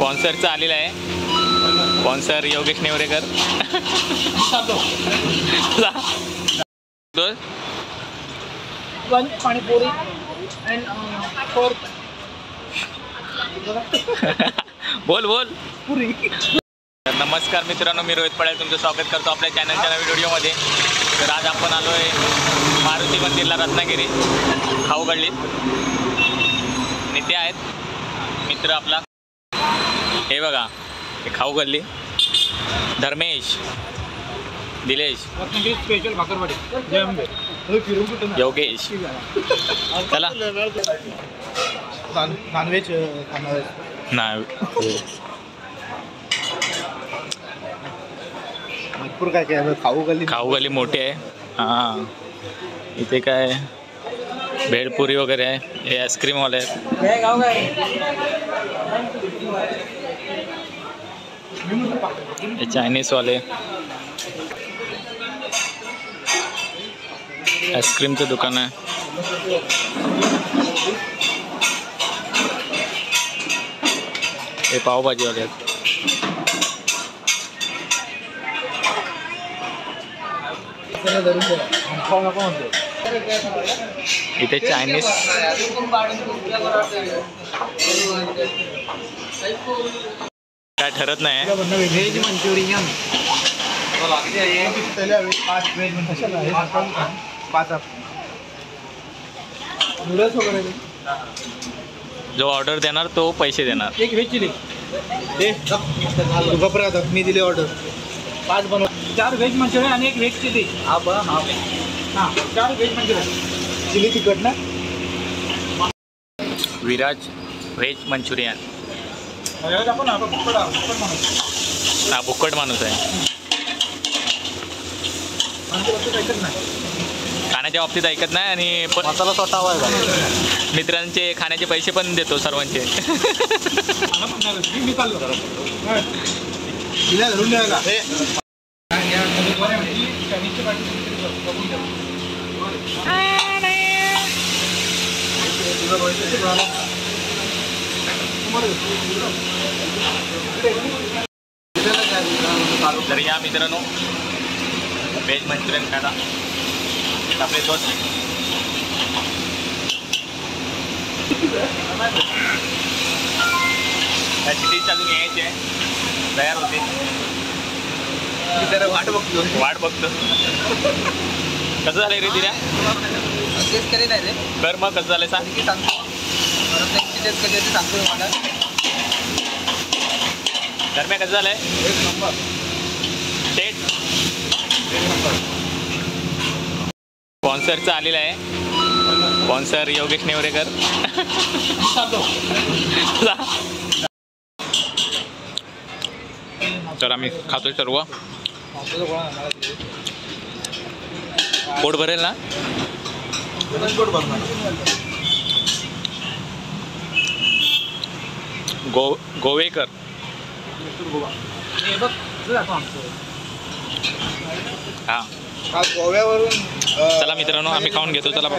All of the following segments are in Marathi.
स्पॉन्सरचा आलेला आहे. स्पॉन्सर योगेश नेवरेकर. पाणीपुरी बोल बोल पुरी. नमस्कार मित्रांनो, मी रोहित पडेल तुमचं स्वागत करतो आपल्या चॅनलच्या नवीन व्हिडिओमध्ये. तर आज आपण आलो आहे मारुती मंदिरला, रत्नागिरी खाऊ गल्लीत. नेते आहेत मित्र आपला, हे बघा हे खाऊ गल्ली. धर्मेश, दिलेश, स्पेशल भाकरवाडी, योगेश. चला नॉनव्हेज नाही, भरपूर काय काय खाऊ गल्ली मोठी आहे. हां, इथे काय भेळपुरी वगैरे आहे. हे आईस्क्रीमवाले आहेत. हे चायनीजवाले. आईस्क्रीमचं दुकान आहे. हे पावभाजीवाले आहेत. इथे चायनीज काय ठरत नाही. व्हेज मंचुरियन 5 नूडल्स वगैरे. जो ऑर्डर देणार तो पैसे देणार. एक व्हेज चिली दे. घबरा मी दिली ऑर्डर. 5 बनव. 4 व्हेज मंचुरियन आणि 1 व्हेज चिली. हां 4 व्हेज मंचुरियन, चिली तिखट ना. Viraj veg Manchurian. हा भुक्कड माणूस आहे. खाण्याच्या बाबतीत ऐकत नाही आणि मसाला स्वतः हवा आहे का? मित्रांचे खाण्याचे पैसे पण देतो सर्वांचे. मी चाललो धरून द्यायला. तर या मित्रांनो व्हेज मंचुरियन खायला आपले दोस्त. सिटीज अजून यायचे आहे, तयार होते. वाट बघतो कसं झालंय रे तिला. कर मग कसं झालंय सांग. दरम्यान कसं झालंय. टेट स्पॉन्सरचा आलेला आहे. स्पॉन्सर योगेश नेवरेकर. तर आम्ही खातोय सर्व. पोट भरेल ना. गोवेकर. हां गोव्यावरून. चला मित्रांनो आम्ही खाऊन घेतो. चला.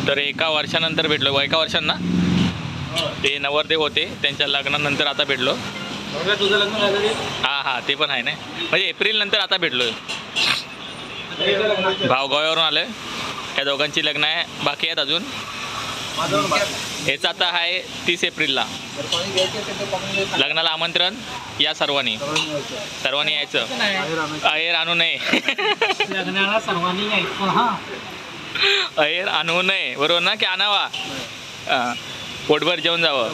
तर एका वर्षानंतर भेटलो. एका वर्षांना ते नवरदेव होते, त्यांच्या लग्नानंतर आता भेटलो. हां ते पण आहे ना, म्हणजे एप्रिल नंतर आता भेटलो. भाव गोव्यावरून आलं. या दोघांची लग्न आहे, बाकी आहेत अजून. याचं आता आहे 30 एप्रिलला लग्नाला आमंत्रण. या सर्वांनी यायचं. अहेर आणू नये. सर्वांनी अहेर आणू नये, बरोबर ना की आणावा. पोटभर जेवण जावं.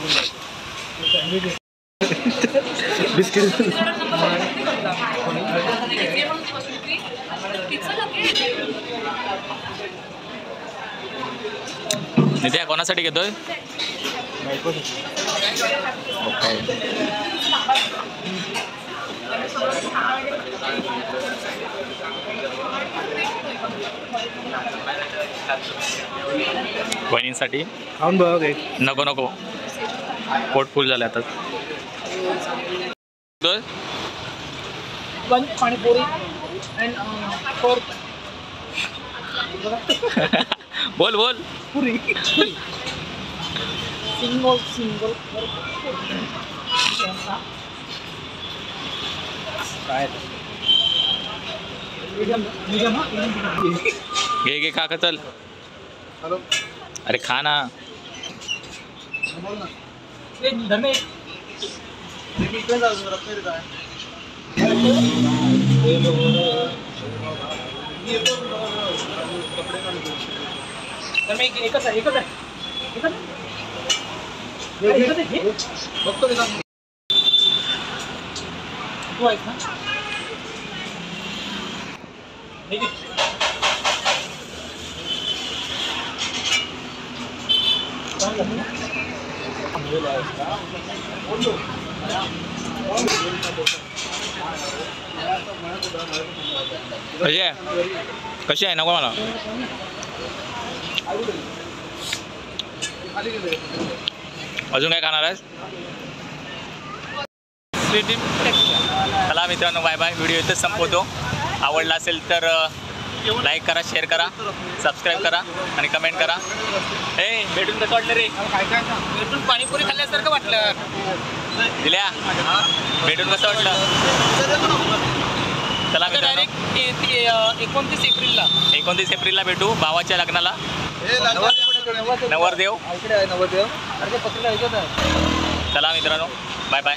नित्या कोणासाठी घेतोय. वहिनींसाठी खाऊन बघ. नको पोट फुल झालं आता. पाणीपुरी बोल पुरी. सिंगल काय मीडियम घे घे काका चल. हॅलो अरे खा ना. बोल ना. धमे इकडे जाऊ रत्नागिरी काय तर मी एकच आहे बघतो तू आहेस ना ठीक आहे. कशी आहे नको मला. अजून काय खाणार आहेस? चला मित्रांनो बाय बाय. व्हिडिओ इथंच संपवतो. आवडला असेल तर लाईक करा, शेअर करा, सबस्क्राईब करा आणि कमेंट करा. हे भेटून कसं वाटलं रे? भेटून पाणीपुरी खाल्ल्यासारखं वाटलं. दिल्या भेटून कसं वाटलं? चला डायरेक्ट 29 एप्रिलला भेटू भावाच्या लग्नाला. नवरदेव. चला मित्रांनो बाय बाय.